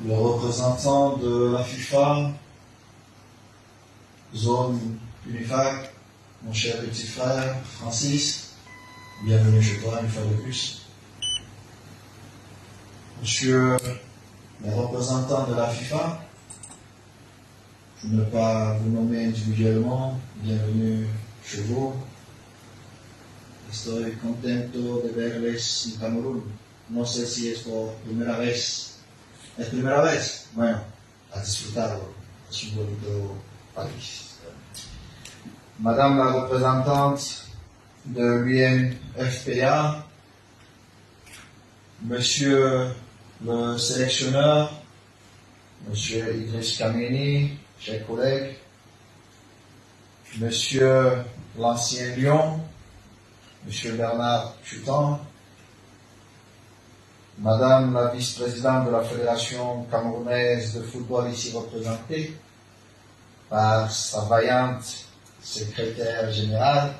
le représentant de la FIFA, zone Unifac, mon cher petit frère Francis, bienvenue chez toi une fois de plus. Monsieur le représentant de la FIFA, je ne vais pas vous nommer individuellement, bienvenue chez vous. Estoy contento de verles en Camerún. No sé si es por primera vez. ¿Es primera vez? Bueno, a disfrutarlo. Es un bonito país. Madame la représentante de l'UNFPA, Monsieur le sélectionneur, Monsieur Idriss Kameni, chers collègues, Monsieur l'ancien Lion, Monsieur Bernard Chutan, Madame la vice-présidente de la Fédération camerounaise de football ici représentée par sa vaillante secrétaire générale,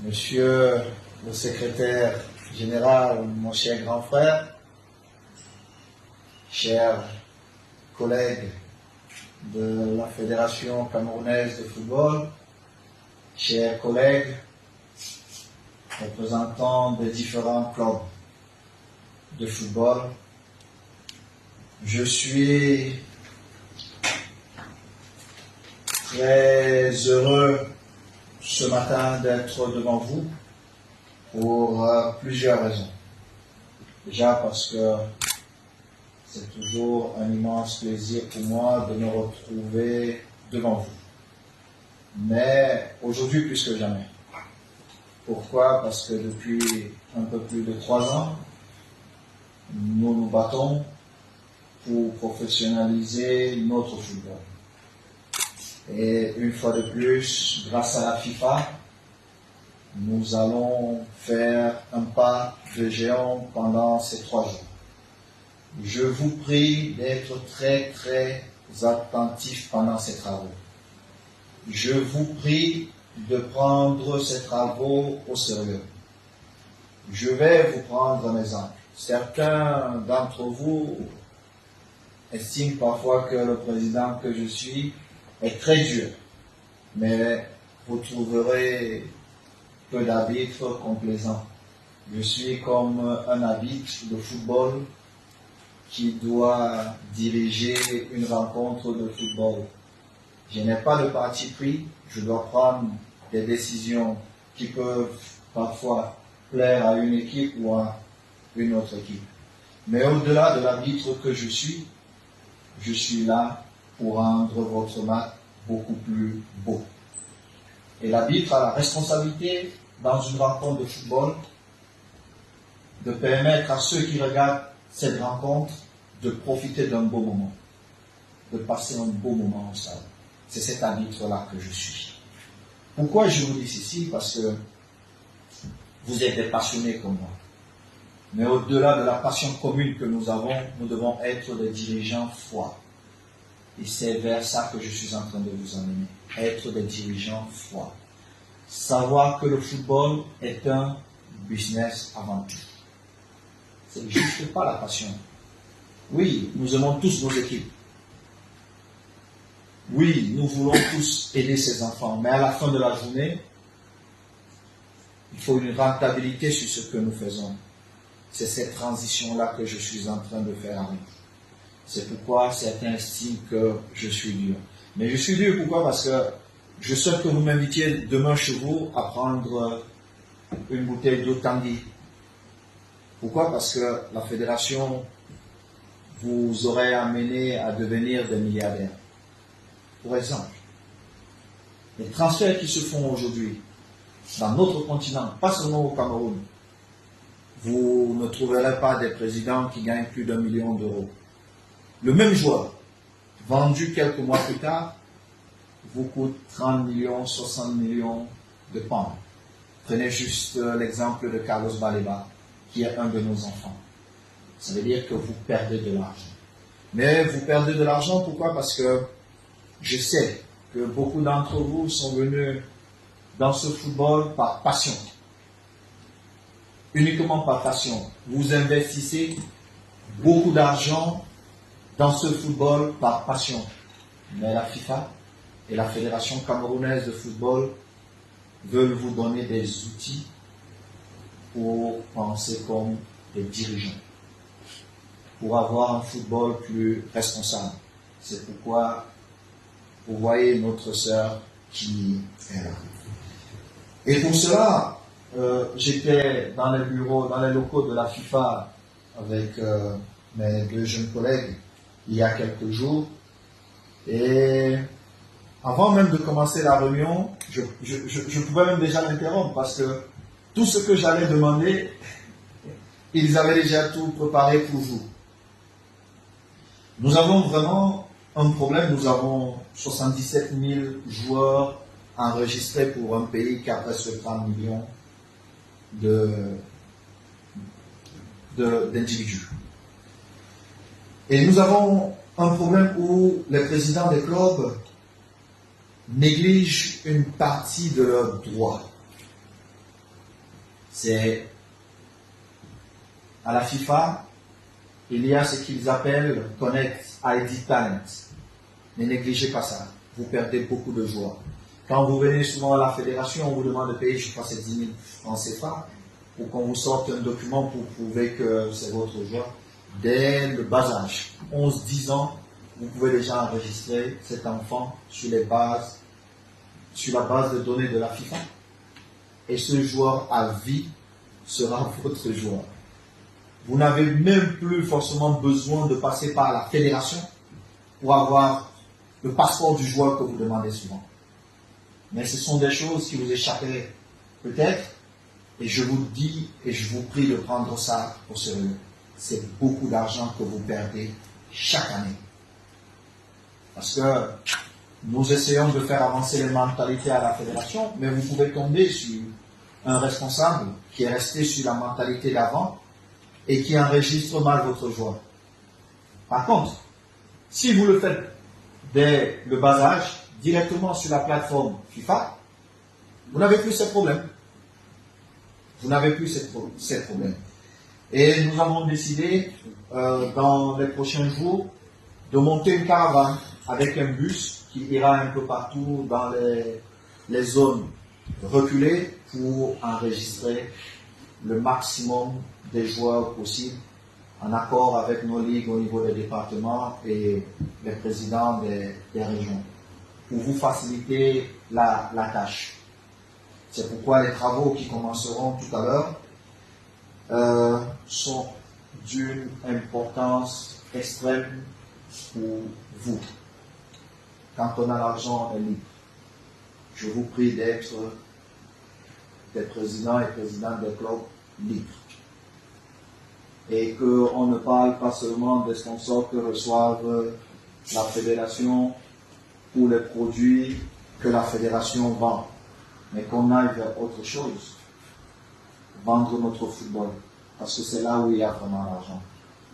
Monsieur le secrétaire général, mon cher grand frère, chers collègues de la Fédération camerounaise de football, chers collègues représentants des différents clubs de football, je suis très heureux ce matin d'être devant vous pour plusieurs raisons. Déjà parce que c'est toujours un immense plaisir pour moi de me retrouver devant vous. Mais aujourd'hui plus que jamais. Pourquoi? Parce que depuis un peu plus de 3 ans, nous nous battons pour professionnaliser notre football. Et une fois de plus, grâce à la FIFA, nous allons faire un pas de géant pendant ces 3 jours. Je vous prie d'être très attentifs pendant ces travaux. Je vous prie de prendre ces travaux au sérieux. Je vais vous prendre un exemple. Certains d'entre vous estiment parfois que le président que je suis est très dur, mais vous trouverez peu d'arbitres complaisants. Je suis comme un arbitre de football qui doit diriger une rencontre de football. Je n'ai pas de parti pris, je dois prendre des décisions qui peuvent parfois plaire à une équipe ou à une autre équipe. Mais au-delà de l'arbitre que je suis là pour rendre votre match beaucoup plus beau. Et l'arbitre a la responsabilité, dans une rencontre de football, de permettre à ceux qui regardent cette rencontre de profiter d'un beau moment, de passer un beau moment au stade. C'est cet arbitre-là que je suis. Pourquoi je vous dis ceci? Parce que vous êtes des passionnés comme moi. Mais au-delà de la passion commune que nous avons, nous devons être des dirigeants forts. Et c'est vers ça que je suis en train de vous emmener. Être des dirigeants forts. Savoir que le football est un business avant tout. C'est juste pas la passion. Oui, nous aimons tous nos équipes. Oui, nous voulons tous aider ces enfants. Mais à la fin de la journée, il faut une rentabilité sur ce que nous faisons. C'est cette transition-là que je suis en train de faire avec. C'est pourquoi certains estiment que je suis dur. Mais je suis dur pourquoi? Parce que je souhaite que vous m'invitiez demain chez vous à prendre une bouteille d'eau Tanguy. Pourquoi? Parce que la fédération vous aurait amené à devenir des milliardaires. Pour exemple, les transferts qui se font aujourd'hui dans notre continent, pas seulement au Cameroun, vous ne trouverez pas des présidents qui gagnent plus d'1 million d'euros. Le même joueur, vendu quelques mois plus tard, vous coûte 30 millions, 60 millions de pounds. Prenez juste l'exemple de Carlos Baleba, qui est un de nos enfants. Ça veut dire que vous perdez de l'argent. Mais vous perdez de l'argent, pourquoi? Parce que je sais que beaucoup d'entre vous sont venus dans ce football par passion. Uniquement par passion. Vous investissez beaucoup d'argent dans ce football par passion. Mais la FIFA et la Fédération camerounaise de football veulent vous donner des outils pour penser comme des dirigeants, pour avoir un football plus responsable. C'est pourquoi vous voyez notre sœur qui est là. Et pour cela, j'étais dans les bureaux, dans les locaux de la FIFA avec mes deux jeunes collègues il y a quelques jours. Et avant même de commencer la réunion, je pouvais même déjà l'interrompre parce que tout ce que j'allais demander, ils avaient déjà tout préparé pour vous. Nous avons vraiment un problème. Nous avons 77 000 joueurs enregistrés pour un pays qui a presque 30 millions d'individus. Et nous avons un problème où les présidents des clubs négligent une partie de leurs droits. C'est à la FIFA, il y a ce qu'ils appellent Connect ID Talent. Ne négligez pas ça. Vous perdez beaucoup de joueurs. Quand vous venez souvent à la fédération, on vous demande de payer, je crois, c'est 10 000 francs CFA pour qu'on vous sorte un document pour prouver que c'est votre joueur. Dès le bas âge, 11-10 ans, vous pouvez déjà enregistrer cet enfant sur la base de données de la FIFA. Et ce joueur à vie sera votre joueur. Vous n'avez même plus forcément besoin de passer par la fédération pour avoir le passeport du joueur que vous demandez souvent. Mais ce sont des choses qui vous échapperaient peut-être, et je vous dis et je vous prie de prendre ça au sérieux. C'est beaucoup d'argent que vous perdez chaque année. Parce que nous essayons de faire avancer les mentalités à la fédération, mais vous pouvez tomber sur un responsable qui est resté sur la mentalité d'avant et qui enregistre mal votre joueur. Par contre, si vous le faites dès le bas âge, directement sur la plateforme FIFA, vous n'avez plus ces problèmes. Vous n'avez plus ces problèmes. Et nous avons décidé, dans les prochains jours, de monter une caravane avec un bus qui ira un peu partout dans les zones reculées pour enregistrer le maximum des joueurs possibles en accord avec nos ligues au niveau des départements et les présidents des régions pour vous faciliter la tâche. C'est pourquoi les travaux qui commenceront tout à l'heure sont d'une importance extrême pour vous. Quand on a l'argent, on est libre. Je vous prie d'être des présidents et présidentes des clubs libres. Et qu'on ne parle pas seulement des sponsors que reçoivent la fédération ou les produits que la fédération vend, mais qu'on aille vers autre chose. Vendre notre football, parce que c'est là où il y a vraiment l'argent.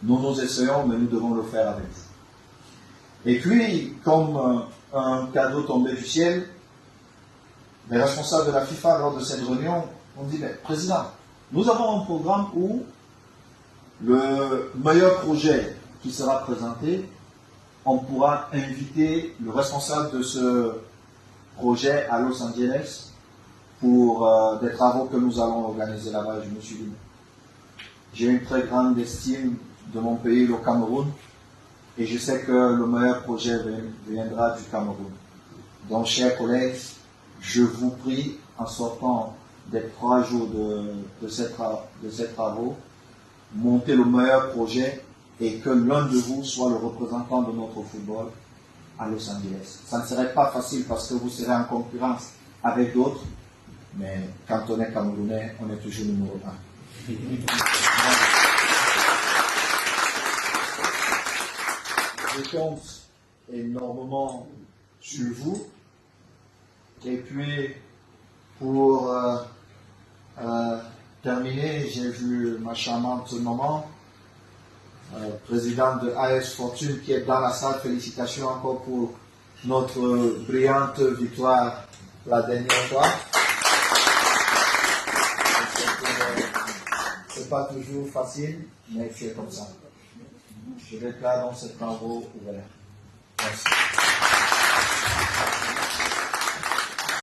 Nous essayons, mais nous devons le faire avec vous. Et puis, comme un cadeau tombé du ciel, les responsables de la FIFA, lors de cette réunion, ont dit, mais président, nous avons un programme où le meilleur projet qui sera présenté, on pourra inviter le responsable de ce projet à Los Angeles pour des travaux que nous allons organiser là-bas. Je me suis dit, j'ai une très grande estime de mon pays, le Cameroun, et je sais que le meilleur projet viendra du Cameroun. Donc, chers collègues, je vous prie, en sortant des 3 jours de ces travaux, montez le meilleur projet et que l'un de vous soit le représentant de notre football à Los Angeles. Ça ne serait pas facile parce que vous serez en concurrence avec d'autres, mais quand on est Camerounais, on est toujours numéro 1. Je compte énormément sur vous. Et puis, pour terminer, j'ai vu ma charmante maman, présidente de AS Fortune, qui est dans la salle. Félicitations encore pour notre brillante victoire la dernière fois. C'est pas toujours facile, mais c'est comme ça. Je déclare donc ces travaux ouverts.